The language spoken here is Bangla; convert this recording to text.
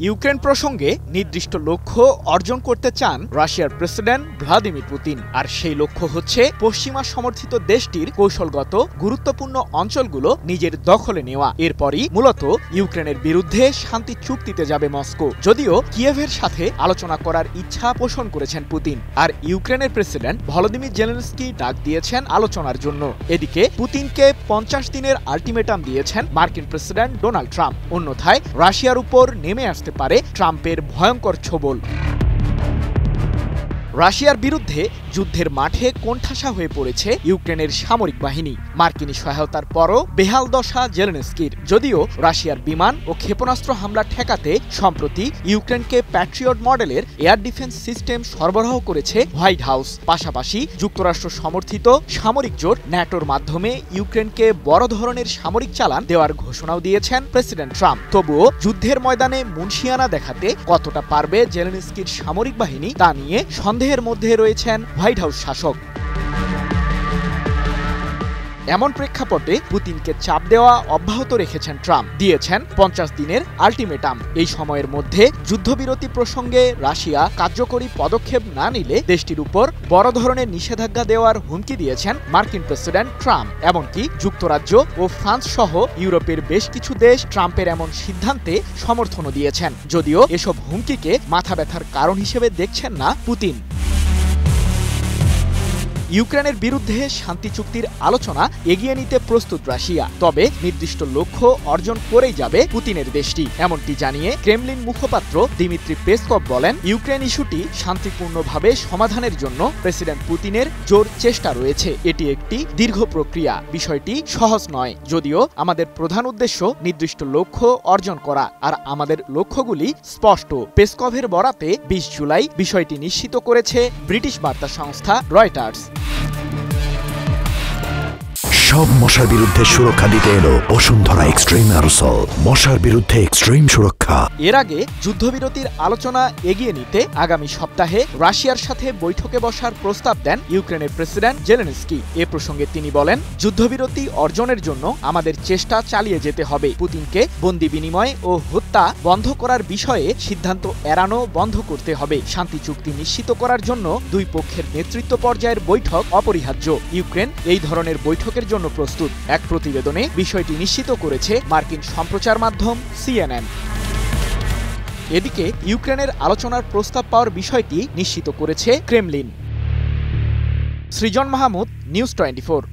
ইউক্রেন প্রসঙ্গে নির্দিষ্ট লক্ষ্য অর্জন করতে চান রাশিয়ার প্রেসিডেন্ট ভ্লাদিমির পুতিন। আর সেই লক্ষ্য হচ্ছে পশ্চিমা সমর্থিত দেশটির কৌশলগত গুরুত্বপূর্ণ অঞ্চলগুলো নিজের দখলে নেওয়া। এরপরই মূলত ইউক্রেনের বিরুদ্ধে শান্তি চুক্তিতে যাবে মস্কো। যদিও কিয়েভের সাথে আলোচনা করার ইচ্ছা পোষণ করেছেন পুতিন। আর ইউক্রেনের প্রেসিডেন্ট ভলোদিমির জেলেনস্কি ডাক দিয়েছেন আলোচনার জন্য। এদিকে পুতিনকে 50 দিনের আলটিমেটাম দিয়েছেন মার্কিন প্রেসিডেন্ট ডোনাল্ড ট্রাম্প। অন্যথায় রাশিয়ার উপর নেমে আসতে পারে ট্রাম্পের ভয়ঙ্কর ছোবল। রাশিয়ার বিরুদ্ধে যুদ্ধের মাঠে কোণঠাসা হয়ে পড়েছে ইউক্রেনের সামরিক বাহিনী। মার্কিনী সহায়তার পরও বেহাল দশা জেলেনস্কির। যদিও রাশিয়ার বিমান ও ক্ষেপণাস্ত্র হামলা ঠেকাতে সম্প্রতি ইউক্রেনকে প্যাট্রিয়ট মডেলের এয়ার ডিফেন্স সিস্টেম সরবরাহ করেছে হোয়াইট হাউস। পাশাপাশি যুক্তরাষ্ট্র সমর্থিত সামরিক জোট ন্যাটোর মাধ্যমে ইউক্রেনকে বড় ধরনের সামরিক চালান দেওয়ার ঘোষণাও দিয়েছেন প্রেসিডেন্ট ট্রাম্প। তবুও যুদ্ধের ময়দানে মুনশিয়ানা দেখাতে কতটা পারবে জেলেনস্কির সামরিক বাহিনী তা নিয়ে সন্দেহের মধ্যে রয়েছেন হোয়াইট হাউস শাসক। এমন প্রেক্ষাপটে পুতিনকে চাপ দেওয়া অব্যাহত রেখেছেন ট্রাম্প। দিয়েছেন 50 দিনের আলটিমেটাম। এই সময়ের মধ্যে যুদ্ধবিরতি প্রসঙ্গে রাশিয়া কার্যকরী পদক্ষেপ না নিলে দেশটির উপর বড় ধরনের নিষেধাজ্ঞা দেওয়ার হুমকি দিয়েছেন মার্কিন প্রেসিডেন্ট ট্রাম্প। এমনকি যুক্তরাজ্য ও ফ্রান্স সহ ইউরোপের বেশ কিছু দেশ ট্রাম্পের এমন সিদ্ধান্তে সমর্থনও দিয়েছেন। যদিও এসব হুমকিকে মাথা ব্যথার কারণ হিসেবে দেখছেন না পুতিন। ইউক্রেনের বিরুদ্ধে শান্তি চুক্তির আলোচনা এগিয়ে নিতে প্রস্তুত রাশিয়া। তবে নির্দিষ্ট লক্ষ্য অর্জন করেই যাবে পুতিনের দেশটি, এমনটি জানিয়ে ক্রেমলিন মুখপাত্র দিমিত্রি পেসকভ বলেন, ইউক্রেন ইস্যুটি শান্তিপূর্ণভাবে সমাধানের জন্য প্রেসিডেন্ট পুতিনের জোর চেষ্টা রয়েছে। এটি একটি দীর্ঘ প্রক্রিয়া, বিষয়টি সহজ নয়। যদিও আমাদের প্রধান উদ্দেশ্য নির্দিষ্ট লক্ষ্য অর্জন করা, আর আমাদের লক্ষ্যগুলি স্পষ্ট। পেসকভের বরাতে 20 জুলাই বিষয়টি নিশ্চিত করেছে ব্রিটিশ বার্তা সংস্থা রয়টার্স। সব মশার বিরুদ্ধে সুরক্ষা দিতে এলো বসুন্ধরা এক্সট্রিম অ্যারোসল, মশার বিরুদ্ধে এক্সট্রিম সুরক্ষা। এর আগে যুদ্ধবিরতির আলোচনা এগিয়ে নিতে আগামী সপ্তাহে রাশিয়ার সাথে বৈঠকে বসার প্রস্তাব দেন ইউক্রেনের প্রেসিডেন্ট জেলেনস্কি। এ প্রসঙ্গে তিনি বলেন, যুদ্ধবিরতি অর্জনের জন্য আমাদের চেষ্টা চালিয়ে যেতে হবে। পুতিনকে বন্দি বিনিময় ও হত্যা বন্ধ করার বিষয়ে সিদ্ধান্ত এড়ানো বন্ধ করতে হবে। শান্তি চুক্তি নিশ্চিত করার জন্য দুই পক্ষের নেতৃত্ব পর্যায়ের বৈঠক অপরিহার্য। ইউক্রেন এই ধরনের বৈঠকের জন্য প্রস্তুত। এক প্রতিবেদনে বিষয়টি নিশ্চিত করেছে মার্কিন সম্প্রচার মাধ্যম CNN। এদিকে ইউক্রেনের আলোচনার প্রস্তাব পাওয়ার বিষয়টি নিশ্চিত করেছে ক্রেমলিন। সৃজন মাহমুদ, নিউজ 24।